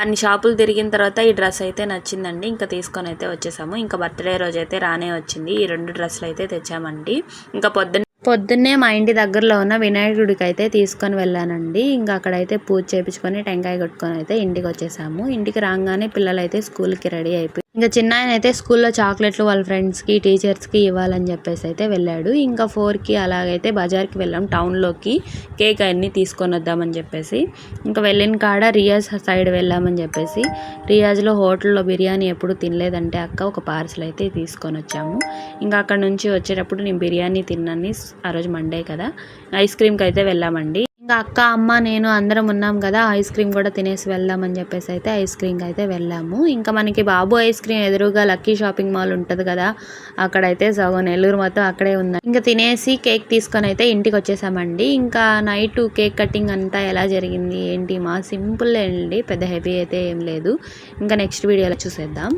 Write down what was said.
అన్ని షాపులు తిరిగిన తర్వాత ఈ డ్రెస్ అయితే నచ్చిందండి. ఇంకా తీసుకొని అయితే వచ్చేసాము. ఇంకా బర్త్డే రోజు అయితే రానే వచ్చింది. ఈ 2 డ్రెస్సులు అయితే తెచ్చామండి. ఇంకా పొద్దున్నే మా ఇంటి దగ్గరలో ఉన్న వినాయకుడికి అయితే తీసుకొని వెళ్ళానండి. ఇంకా అక్కడైతే పూజ చేయించుకొని టెంకాయ కొట్టుకొని అయితే ఇంటికి వచ్చేసాము. ఇంటికి రాగానే పిల్లలు అయితే స్కూల్కి రెడీ అయిపోయి ఇంకా చిన్న ఆయన అయితే స్కూల్లో చాక్లెట్లు వాళ్ళ ఫ్రెండ్స్కి టీచర్స్కి ఇవ్వాలని చెప్పేసి అయితే వెళ్ళాడు. ఇంకా 4కి అలాగైతే బజార్కి వెళ్ళాం, టౌన్లోకి కేక్ అన్నీ తీసుకొని వద్దామని చెప్పేసి. ఇంకా వెళ్ళిన కాడ రియాజ్ సైడ్ వెళ్ళామని చెప్పేసి, రియాజ్లో హోటల్లో బిర్యానీ ఎప్పుడు తినలేదంటే అక్క ఒక పార్సల్ అయితే తీసుకొని వచ్చాము. ఇంకా అక్కడ నుంచి వచ్చేటప్పుడు నేను బిర్యానీ తిన్నాను. ఆ రోజు మండే కదా. ఐస్ క్రీమ్కి అయితే వెళ్ళామండి. ఇంకా అక్క అమ్మ నేను అందరం ఉన్నాం కదా, ఐస్ క్రీమ్ కూడా తినేసి వెళ్దామని చెప్పేసి అయితే ఐస్ క్రీమ్కి అయితే వెళ్ళాము. ఇంకా మనకి బాబు ఐస్ క్రీమ్ ఎదురుగా లక్కీ షాపింగ్ మాల్ ఉంటుంది కదా, అక్కడైతే సగం నెల్లూరు మొత్తం అక్కడే ఉంది. ఇంకా తినేసి కేక్ తీసుకొని అయితే ఇంటికి వచ్చేసామండి. ఇంకా నైట్ కేక్ కటింగ్ అంతా ఎలా జరిగింది ఏంటి, మా సింపుల్ అండి, పెద్ద హెవీ అయితే ఏం లేదు. ఇంకా నెక్స్ట్ వీడియోలో చూసేద్దాం.